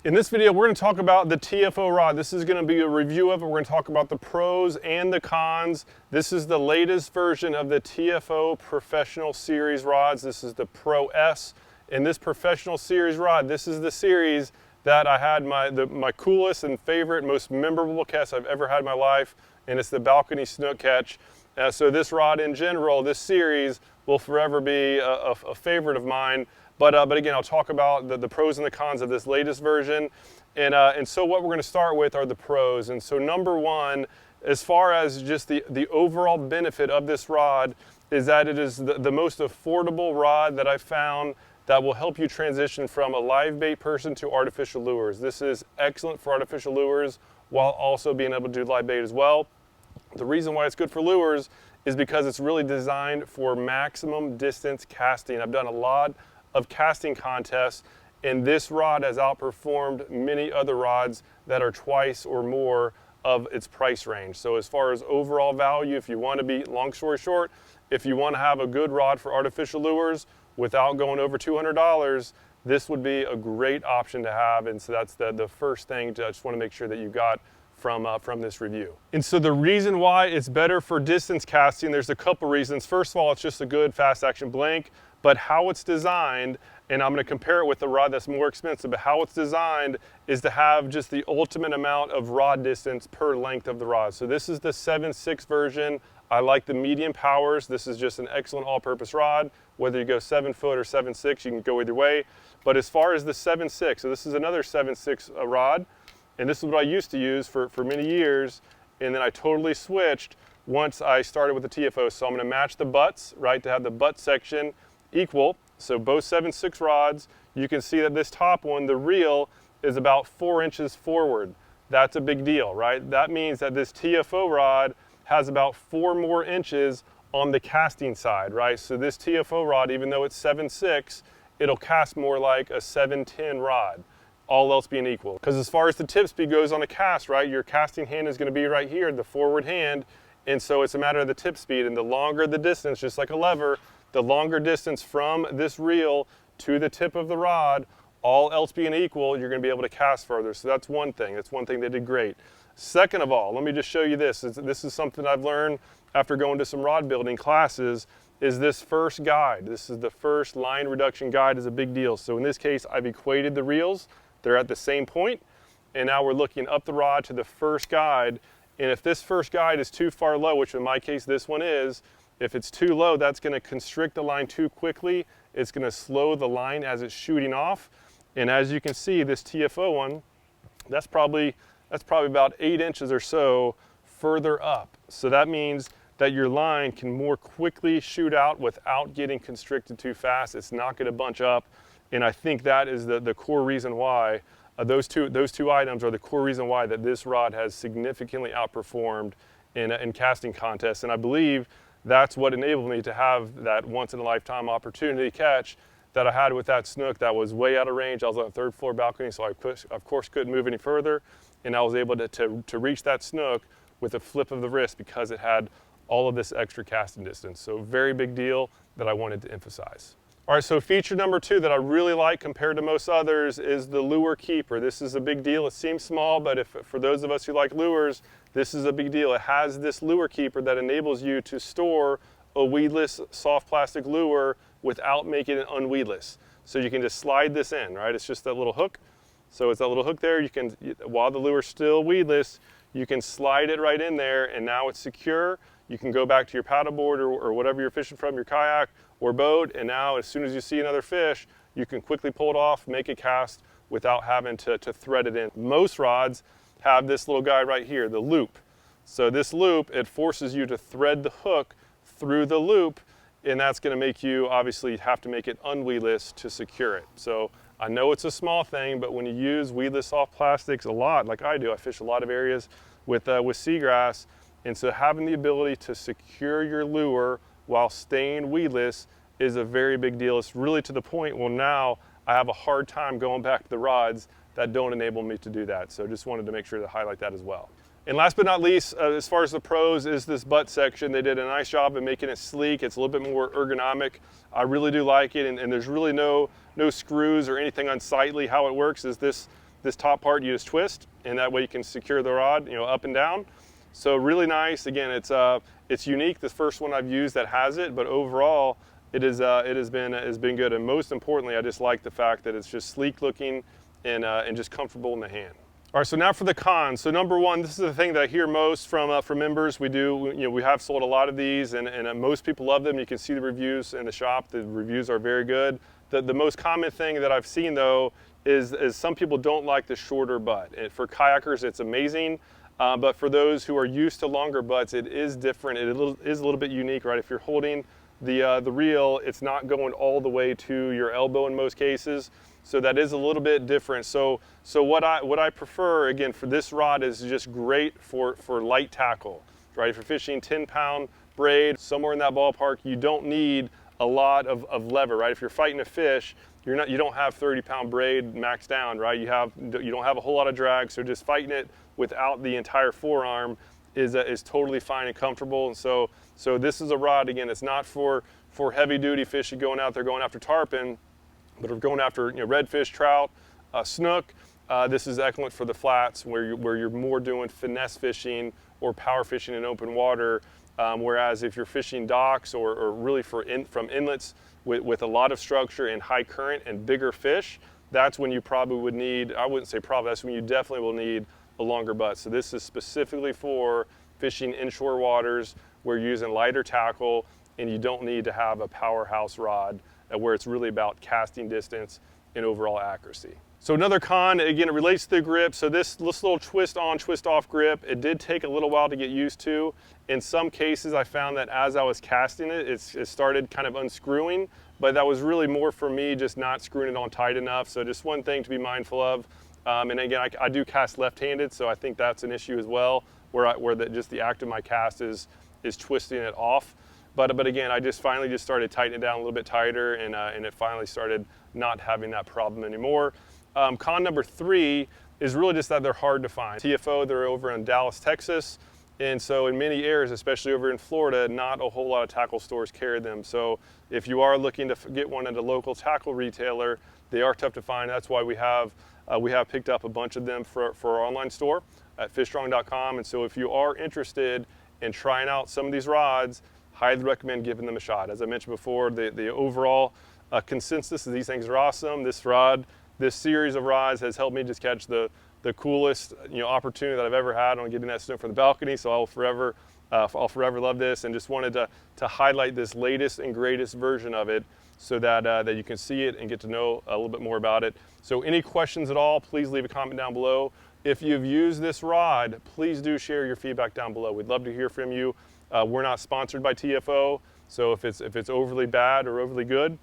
In this video, we're going to talk about the TFO rod. This is going to be a review of it. We're going to talk about the pros and the cons. This is the latest version of the TFO Professional Series rods. This is the Pro-S. In this Professional Series rod, this is the series that I had my coolest and favorite, most memorable catch I've ever had in my life, and it's the balcony snook catch. So this rod in general, this series, will forever be a favorite of mine. But again, I'll talk about the pros and the cons of this latest version. And so what we're going to start with are the pros. And so number one, as far as just the overall benefit of this rod, is that it is the most affordable rod that I've found that will help you transition from a live bait person to artificial lures. This is excellent for artificial lures while also being able to do live bait as well. The reason why it's good for lures is because it's really designed for maximum distance casting. I've done a lot of casting contests, and this rod has outperformed many other rods that are twice or more of its price range. So as far as overall value, if you want to be, long story short, if you want to have a good rod for artificial lures without going over $200, this would be a great option to have. And so that's the first thing I just want to make sure that you got from this review. And so the reason why it's better for distance casting, there's a couple reasons. First of all, it's just a good fast action blank, but how it's designed, and I'm going to compare it with the rod that's more expensive, but how it's designed is to have just the ultimate amount of rod distance per length of the rod. So this is the 7.6 version. I like the medium powers. This is just an excellent all-purpose rod. Whether you go 7 foot or 7.6, you can go either way. But as far as the 7.6, so this is another 7.6 rod, and this is what I used to use for many years, and then I totally switched once I started with the TFO. So I'm going to match the butts, right, to have the butt section equal. So both 7.6 rods, you can see that this top one, the reel, is about 4 inches forward. That's a big deal, right? That means that this TFO rod has about 4 more inches on the casting side, right? So this TFO rod, even though it's 7.6, it'll cast more like a 7.10 rod, all else being equal. Because as far as the tip speed goes on a cast, right, your casting hand is going to be right here, the forward hand, and so it's a matter of the tip speed. And the longer the distance, just like a lever, the longer distance from this reel to the tip of the rod, all else being equal, you're going to be able to cast further. So that's one thing. That's one thing they did great. Second of all, let me just show you this. This is something I've learned after going to some rod building classes, is this first guide. This is the first line reduction guide, is a big deal. So in this case, I've equated the reels. They're at the same point, and now we're looking up the rod to the first guide. And if this first guide is too far low, which in my case this one is, if it's too low, that's going to constrict the line too quickly. It's going to slow the line as it's shooting off. And as you can see, this TFO one, that's probably about 8 inches or so further up. So that means that your line can more quickly shoot out without getting constricted too fast. It's not going to bunch up. And I think that is the core reason why, those two items are the core reason why that this rod has significantly outperformed in casting contests. And I believe that's what enabled me to have that once-in-a-lifetime opportunity catch that I had with that snook that was way out of range. I was on a third floor balcony, so I of course couldn't move any further. And I was able to reach that snook with a flip of the wrist because it had all of this extra casting distance. So very big deal that I wanted to emphasize. All right, so feature number 2 that I really like compared to most others is the lure keeper. This is a big deal. It seems small, but for those of us who like lures, this is a big deal. It has this lure keeper that enables you to store a weedless soft plastic lure without making it unweedless. So you can just slide this in, right? It's just that little hook. So it's that little hook there. You can, while the lure's still weedless, you can slide it right in there, and now it's secure. You can go back to your paddleboard or whatever you're fishing from, your kayak or boat, and now as soon as you see another fish, you can quickly pull it off, make a cast without having to thread it in. Most rods have this little guy right here, the loop. So this loop, it forces you to thread the hook through the loop, and that's going to make you obviously have to make it unweedless to secure it. So I know it's a small thing, but when you use weedless soft plastics a lot, like I do, I fish a lot of areas with seagrass, and so having the ability to secure your lure while staying weedless is a very big deal. It's really to the point where now I have a hard time going back to the rods that don't enable me to do that. So just wanted to make sure to highlight that as well. And last but not least, as far as the pros, is this butt section. They did a nice job of making it sleek. It's a little bit more ergonomic. I really do like it, and there's really no screws or anything unsightly. How it works is this this top part you just twist, and that way you can secure the rod, you know, up and down. So really nice. Again, it's unique. This first one I've used that has it, but overall it has been good. And most importantly, I just like the fact that it's just sleek looking and just comfortable in the hand. All right, so now for the cons. So number one, this is the thing that I hear most from members. We have sold a lot of these, and most people love them. You can see the reviews in the shop. The reviews are very good. The most common thing that I've seen though is some people don't like the shorter butt. For kayakers, it's amazing, but for those who are used to longer butts, it is different. It is a little bit unique, right? If you're holding the reel, it's not going all the way to your elbow in most cases. So that is a little bit different. So what I prefer, again, for this rod is just great for light tackle, right? If you're fishing 10-pound braid, somewhere in that ballpark, you don't need a lot of lever, right? If you're fighting a fish, you don't have 30-pound braid maxed down, right? You don't have a whole lot of drag, so just fighting it without the entire forearm is totally fine and comfortable. And so this is a rod, again, it's not for heavy duty fishing going out there going after tarpon, but if we're going after redfish, trout, snook, this is excellent for the flats where you're more doing finesse fishing or power fishing in open water. Whereas if you're fishing docks or really from inlets with a lot of structure and high current and bigger fish, that's when you probably would need, I wouldn't say probably, that's when you definitely will need a longer butt. So this is specifically for fishing inshore waters where you're using lighter tackle and you don't need to have a powerhouse rod where it's really about casting distance and overall accuracy. So another con, again, it relates to the grip. So this little twist on, twist off grip, it did take a little while to get used to. In some cases, I found that as I was casting it, it started kind of unscrewing, but that was really more for me just not screwing it on tight enough. So just one thing to be mindful of. And again, I do cast left-handed, so I think that's an issue as well, where just the act of my cast is twisting it off. But again, I just finally started tightening it down a little bit tighter, and it finally started not having that problem anymore. Con number 3 is really just that they're hard to find. TFO, they're over in Dallas, Texas, and so in many areas, especially over in Florida, not a whole lot of tackle stores carry them. So if you are looking to get one at a local tackle retailer, they are tough to find. That's why we have picked up a bunch of them for our online store at fishstrong.com. And so if you are interested in trying out some of these rods, highly recommend giving them a shot. As I mentioned before, the overall consensus is these things are awesome. This series of rods has helped me just catch the coolest opportunity that I've ever had on getting that snook from the balcony. So I'll forever love this, and just wanted to highlight this latest and greatest version of it so that you can see it and get to know a little bit more about it. So any questions at all, please leave a comment down below. If you've used this rod, please do share your feedback down below. We'd love to hear from you. We're not sponsored by TFO, so if it's overly bad or overly good,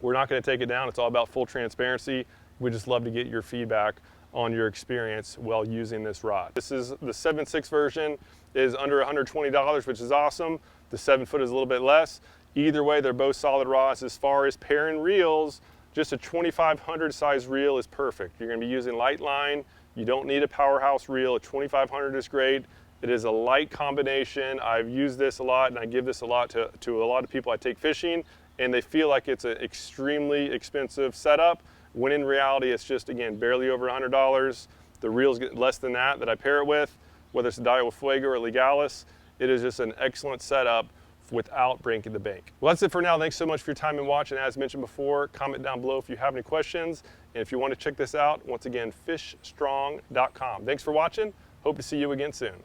we're not going to take it down. It's all about full transparency. We just love to get your feedback on your experience while using this rod. This is the 7/6 version, is under $120, which is awesome. The 7-foot is a little bit less. Either way, they're both solid rods. As far as pairing reels, just a 2500 size reel is perfect. You're going to be using light line. You don't need a powerhouse reel. A 2500 is great. It is a light combination. I've used this a lot, and I give this a lot to a lot of people I take fishing, and they feel like it's an extremely expensive setup, when in reality it's just, again, barely over $100. The reels get less than that I pair it with, whether it's a Daiwa Fuego or Legalis. It is just an excellent setup without breaking the bank. Well, that's it for now. Thanks so much for your time and watching. As mentioned before, comment down below if you have any questions, and if you want to check this out, once again, fishstrong.com. Thanks for watching. Hope to see you again soon.